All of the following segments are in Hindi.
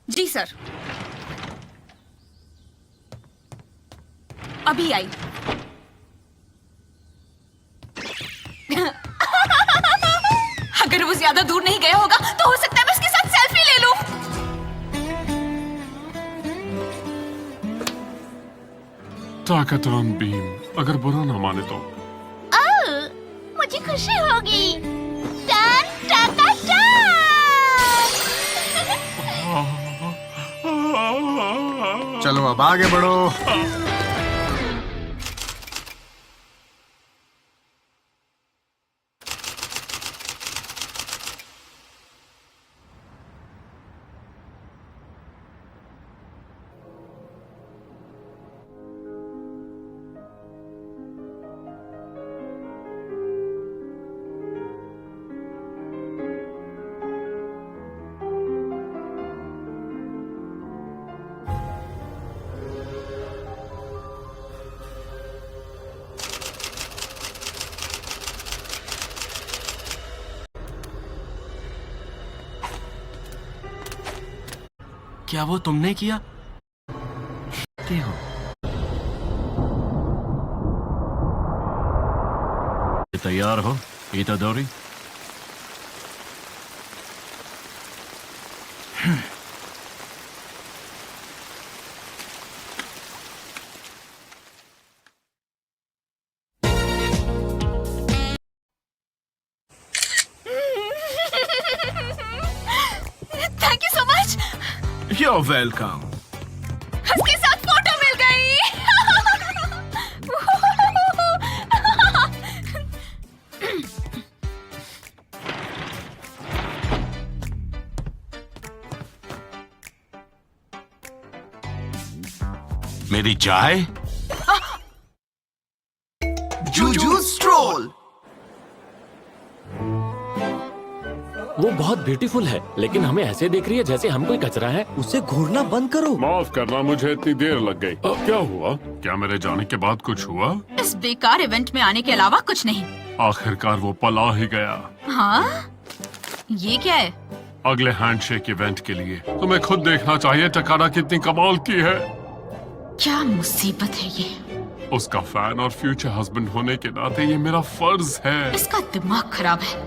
जी सर। अभी आई। अगर वो ज्यादा दूर नहीं गया होगा तो हो सकता है मैं उसके साथ सेल्फी ले लूं। ताकतवान बीम, अगर बुरा ना माने तो। मुझे खुशी होगी। टन टाटा टन। चलो अब आगे बढ़ो। क्या वो तुमने किया? क्या हो? तैयार हो इतादोरी? Thank you so much. You're welcome. उसके साथ फोटो मिल गई। मेरी चाय? Juju stroll. वो बहुत ब्यूटीफुल है, लेकिन हमें ऐसे देख रही है जैसे हम कोई कचरा है। उसे घूरना बंद करो। माफ करना, मुझे इतनी देर लग गई। क्या हुआ? क्या मेरे जाने के बाद कुछ हुआ? इस बेकार इवेंट में आने के अलावा कुछ नहीं। आखिरकार वो पल आ ही गया। हाँ? ये क्या है? अगले हैंडशेक इवेंट के लिए तुम्हें खुद देखना चाहिए टकारा कितनी कमाल की है। क्या मुसीबत है ये। उसका फैन और फ्यूचर हस्बैंड होने के नाते ये मेरा फर्ज है। इसका दिमाग खराब है,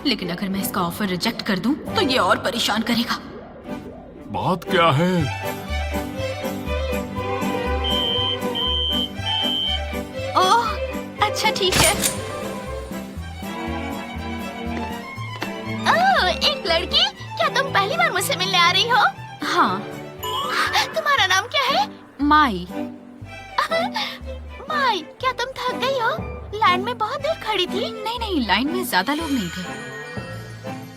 लेकिन अगर मैं इसका ऑफर रिजेक्ट कर दूं तो ये और परेशान करेगा। बात क्या है? ओह, अच्छा ठीक है। ओह, एक लड़की, क्या तुम पहली बार मुझसे मिलने आ रही हो? हाँ, तुम्हारा नाम क्या है? माई। माई, क्या तुम थक गई हो? लाइन में बहुत देर खड़ी थी। नहीं, लाइन में ज्यादा लोग नहीं थे।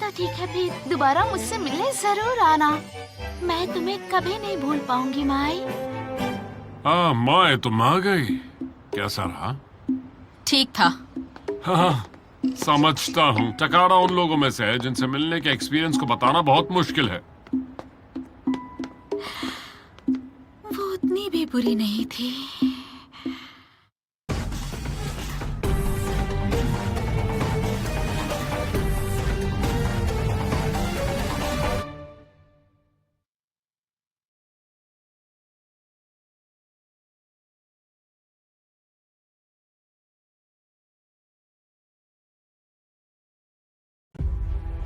तो ठीक है, फिर दोबारा मुझसे मिलने जरूर आना। मैं तुम्हें कभी नहीं भूल पाऊंगी माई। हाँ माए, तुम आ गई। कैसा रहा? ठीक था। हाँ, समझता हूँ। टकारा उन लोगों में से है जिनसे मिलने के एक्सपीरियंस को बताना बहुत मुश्किल है। वो उतनी भी बुरी नहीं थी।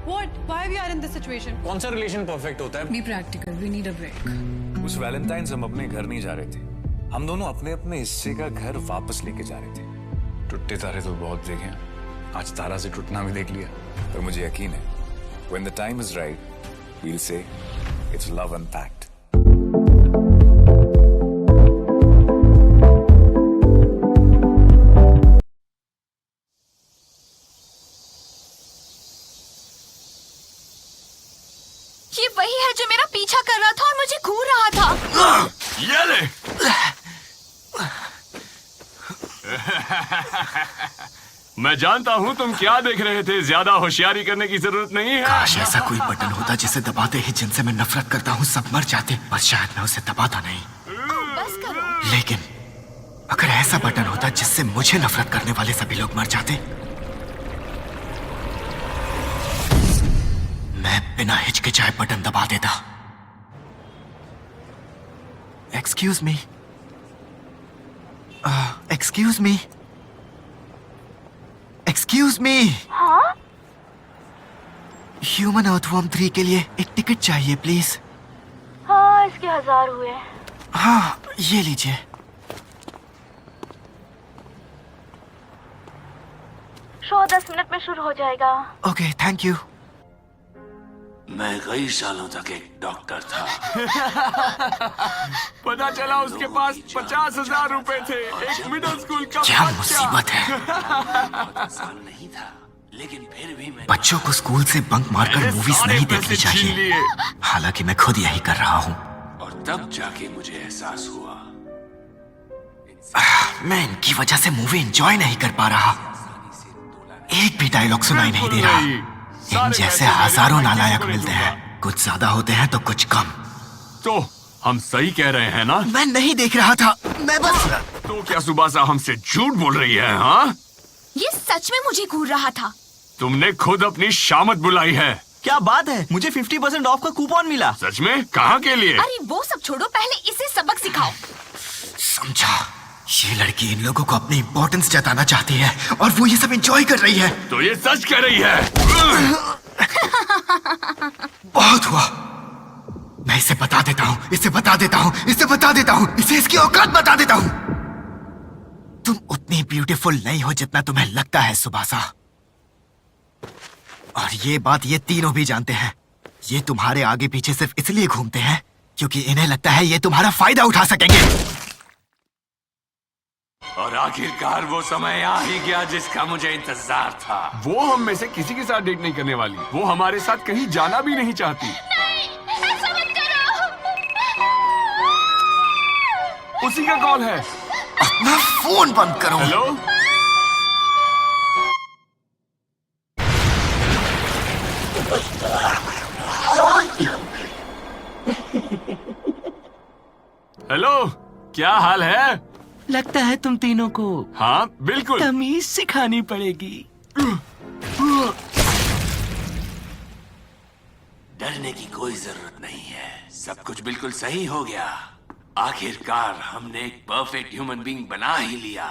What? Why we are in this situation? कौन सा रिलेशन परफेक्ट होता है? Be practical. We need a break. उस वैलेंटाइंस हम अपने घर नहीं जा रहे थे। हम दोनों अपने अपने हिस्से का घर वापस लेके जा रहे थे। टूटे तारे तो बहुत देखे हैं। आज तारा से टूटना भी देख लिया। पर मुझे यकीन है, when the time is right, we'll say it's love unpacked. ये वही है जो मेरा पीछा कर रहा था और मुझे घूर रहा था। ये ले। मैं जानता हूँ तुम क्या देख रहे थे। ज्यादा होशियारी करने की जरूरत नहीं है। काश ऐसा कोई बटन होता जिसे दबाते ही जिनसे मैं नफरत करता हूँ सब मर जाते, पर शायद मैं उसे दबाता नहीं। बस करो। लेकिन अगर ऐसा बटन होता जिससे मुझे नफरत करने वाले सभी लोग मर जाते, मैं बिना हिचकिचाए बटन दबा देता। Excuse me, excuse me, excuse me. हाँ? ह्यूमन अर्थवर्म 3 के लिए एक टिकट चाहिए प्लीज। हाँ, इसके 1000 हुए। हाँ, ये लीजिए। शो 10 मिनट में शुरू हो जाएगा। Okay, thank you. मैं कई सालों तक एक डॉक्टर था। पता चला उसके पास 50,000 रुपए थे। एक मिडिल स्कूल का क्या बच्चा। मुसीबत है। आसान नहीं था, लेकिन फिर भी मैं बच्चों को स्कूल से बंक मारकर मैंने मूवीज सारे नहीं पैसे देखनी छीन चाहिए। लिए। हालांकि मैं खुद यही कर रहा हूँ। और तब जाके मुझे एहसास हुआ मैं इनकी वजह से मूवी एंजॉय नहीं कर पा रहा। एक भी डायलॉग सुनाई नहीं दे रहा। इन जैसे हजारों नालायक मिलते हैं, कुछ ज्यादा होते हैं तो कुछ कम। तो हम सही कह रहे हैं ना? मैं नहीं देख रहा था, मैं बस। तो क्या सुबासा हमसे झूठ बोल रही है? हाँ, ये सच में मुझे घूर रहा था। तुमने खुद अपनी शामत बुलाई है। क्या बात है, मुझे 50% ऑफ का कूपन मिला। सच में? कहाँ के लिए? अरे वो सब छोड़ो, पहले इसे सबक सिखाओ। समझा, ये लड़की इन लोगों को अपनी इम्पोर्टेंस जताना चाहती है और वो ये सब एंजॉय कर रही है। तो ये सच कह रही है। बहुत हुआ, मैं इसे बता देता हूँ, इसे बता देता हूँ, इसे बता देता हूँ, इसे इसकी औकात बता देता हूँ। तुम उतनी ब्यूटीफुल नहीं हो जितना तुम्हें लगता है सुबासा। और ये बात ये तीनों भी जानते हैं। ये तुम्हारे आगे पीछे सिर्फ इसलिए घूमते हैं क्योंकि इन्हें लगता है ये तुम्हारा फायदा उठा सकेंगे। और आखिरकार वो समय आ ही गया जिसका मुझे इंतजार था। वो हम में से किसी के साथ डेट नहीं करने वाली। वो हमारे साथ कहीं जाना भी नहीं चाहती। ऐसा मत करो। उसी का कॉल है। अपना फोन बंद करो। हेलो, हेलो, क्या हाल है? लगता है तुम तीनों को हाँ बिल्कुल। तमीज सिखानी पड़ेगी। डरने की कोई जरूरत नहीं है, सब कुछ बिल्कुल सही हो गया। आखिरकार हमने एक परफेक्ट ह्यूमन बीइंग बना ही लिया।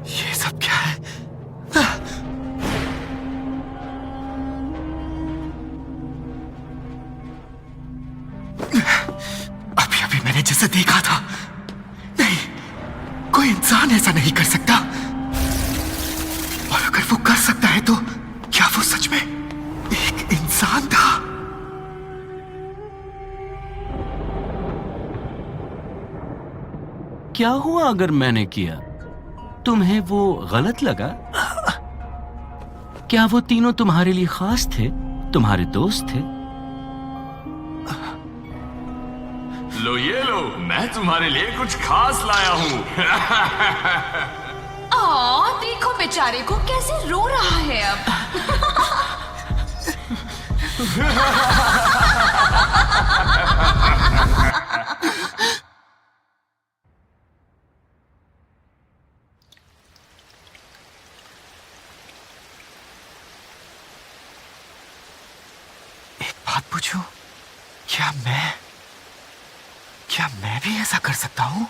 ये सब क्या है? अभी अभी मैंने जैसे देखा था। नहीं, कोई इंसान ऐसा नहीं कर सकता। और अगर वो कर सकता है तो क्या वो सच में एक इंसान था? क्या हुआ अगर मैंने किया? तुम्हें वो गलत लगा? क्या वो तीनों तुम्हारे लिए खास थे, तुम्हारे दोस्त थे? लो ये लो, मैं तुम्हारे लिए कुछ खास लाया हूँ। देखो बेचारे को कैसे रो रहा है अब। एक बात पूछूं, क्या मैं भी ऐसा कर सकता हूं?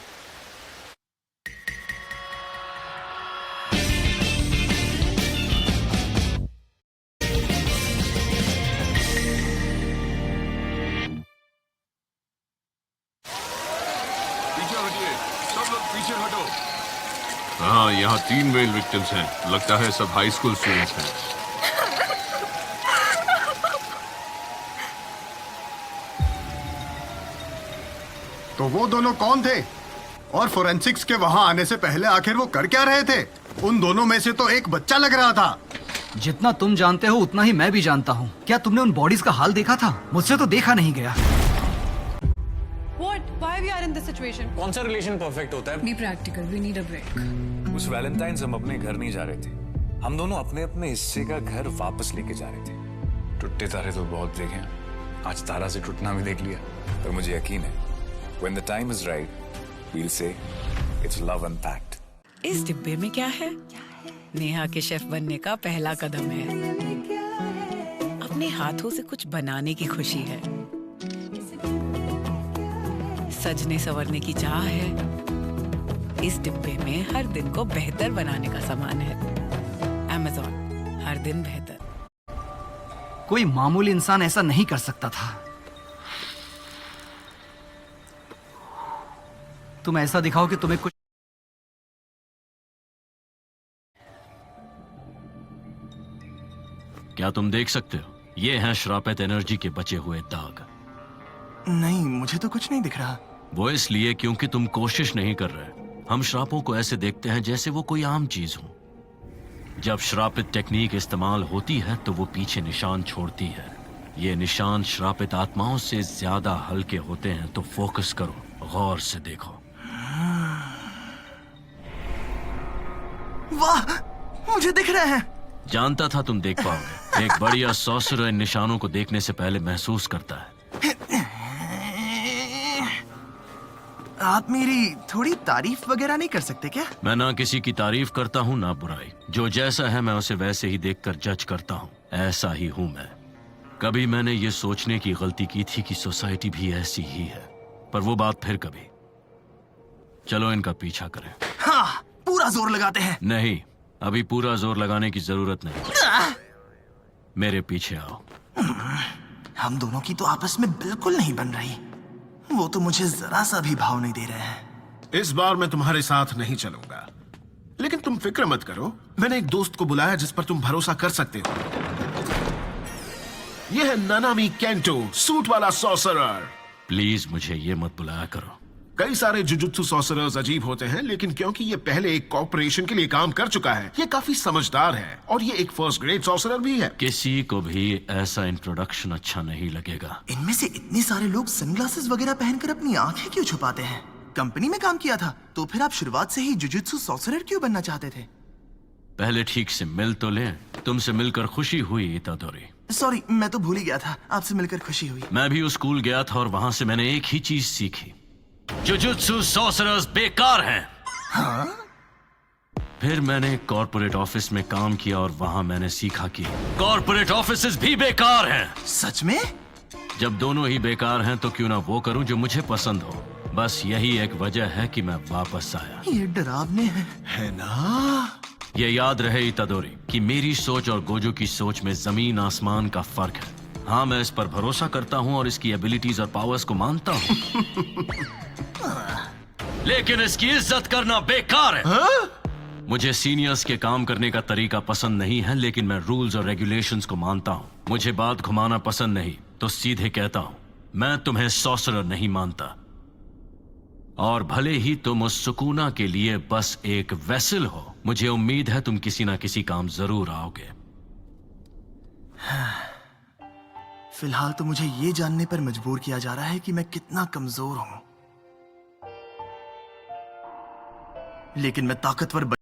पीछे हटिए, सब लोग पीछे हटो। हाँ, यहाँ 3 मेल विक्टिम्स हैं। लगता है सब हाई स्कूल स्टूडेंट्स हैं। तो वो दोनों कौन थे? और फोरेंसिक्स के वहां आने से पहले आखिर वो कर क्या रहे थे? उन दोनों में से तो एक बच्चा लग रहा था। जितना तुम जानते हो उतना ही मैं भी जानता हूँ। क्या तुमने उन बॉडीज का हाल देखा था? मुझसे तो देखा नहीं गया। What? Why we are in this situation? कौन सा रिलेशन परफेक्ट होता है? Be practical. We need a break. उस वैलेंटाइंस हम अपने घर नहीं जा रहे थे। हम दोनों अपने अपने हिस्से का घर वापस लेके जा रहे थे। टूटे तारे तो बहुत देखे, आज तारा से टूटना भी देख लिया। पर मुझे यकीन है when the time is right, we'll say it's love unpacked. इस डिब्बे में क्या है? नेहा के शेफ बनने का पहला कदम है। अपने हाथों से कुछ बनाने की खुशी है, सजने संवरने की चाह है। इस डिब्बे में हर दिन को बेहतर बनाने का सामान है। Amazon, हर दिन बेहतर। कोई मामूली इंसान ऐसा नहीं कर सकता था। तुम ऐसा दिखाओ कि तुम्हें कुछ। क्या तुम देख सकते हो? ये हैं श्रापित एनर्जी के बचे हुए दाग। नहीं, मुझे तो कुछ नहीं दिख रहा। वो इसलिए क्योंकि तुम कोशिश नहीं कर रहे। हम श्रापों को ऐसे देखते हैं जैसे वो कोई आम चीज हो। जब श्रापित टेक्निक इस्तेमाल होती है तो वो पीछे निशान छोड़ती है। ये निशान श्रापित आत्माओं से ज्यादा हल्के होते हैं, तो फोकस करो, गौर से देखो। वाह, मुझे दिख रहे हैं। जानता था तुम देख पाओगे। एक बढ़िया सॉर्सरर इन निशानों को देखने से पहले महसूस करता है। आप मेरी थोड़ी तारीफ वगैरह नहीं कर सकते क्या? मैं ना किसी की तारीफ करता हूँ ना बुराई। जो जैसा है मैं उसे वैसे ही देखकर जज करता हूँ। ऐसा ही हूँ मैं। कभी मैंने ये सोचने की गलती की थी कि सोसाइटी भी ऐसी ही है, पर वो बात फिर कभी। चलो इनका पीछा करें। हाँ, पूरा जोर लगाते हैं। नहीं, अभी पूरा जोर लगाने की जरूरत नहीं। मेरे पीछे आओ। हम दोनों की तो आपस में बिल्कुल नहीं बन रही। वो तो मुझे जरा सा भी भाव नहीं दे रहे हैं। इस बार मैं तुम्हारे साथ नहीं चलूंगा, लेकिन तुम फिक्र मत करो। मैंने एक दोस्त को बुलाया जिस पर तुम भरोसा कर सकते हो। यह है नानामी केंटो, सूट वाला सॉर्सरर। प्लीज मुझे ये मत बुलाया करो। कई सारे जुजुत्सु सॉर्सरर्स अजीब होते हैं, लेकिन क्योंकि ये पहले एक कॉर्पोरेशन के लिए काम कर चुका है, ये काफी समझदार है और ये एक फर्स्ट ग्रेड सॉर्सरर भी है। किसी को भी ऐसा इंट्रोडक्शन अच्छा नहीं लगेगा। इनमें से इतने सारे लोग सनग्लासेस वगैरह पहनकर अपनी आंखें क्यों छुपाते हैं? कंपनी में काम किया था तो फिर आप शुरुआत से ही जुजुत्सु सॉर्सरर क्यों बनना चाहते थे? पहले ठीक से मिल तो ले। तुमसे मिलकर खुशी हुई इतादोरी। सॉरी, मैं तो भूल ही गया था। आपसे मिलकर खुशी हुई। मैं भी उस स्कूल गया था और वहां से मैंने एक ही चीज सीखी, जुजुत्सु सॉर्सरर्स बेकार हैं। हाँ? फिर मैंने कॉर्पोरेट ऑफिस में काम किया और वहां मैंने सीखा कि कॉर्पोरेट ऑफिसेस भी बेकार हैं। सच में? जब दोनों ही बेकार हैं तो क्यों ना वो करूं जो मुझे पसंद हो। बस यही एक वजह है कि मैं वापस आया। ये डरावने है ना? ये याद रहे इतादोरी कि मेरी सोच और गोजो की सोच में जमीन आसमान का फर्क है। हाँ, मैं इस पर भरोसा करता हूँ और इसकी एबिलिटीज और पावर्स को मानता हूँ, लेकिन इसकी इज्जत करना बेकार है। हाँ? मुझे सीनियर्स के काम करने का तरीका पसंद नहीं है, लेकिन मैं रूल्स और रेगुलेशंस को मानता हूँ। मुझे बात घुमाना पसंद नहीं, तो सीधे कहता हूँ मैं तुम्हें सॉर्सरर नहीं मानता। और भले ही तुम उस सुकूना के लिए बस एक वेसल हो, मुझे उम्मीद है तुम किसी ना किसी काम जरूर आओगे। फिलहाल तो मुझे ये जानने पर मजबूर किया जा रहा है कि मैं कितना कमजोर हूं, लेकिन मैं ताकतवर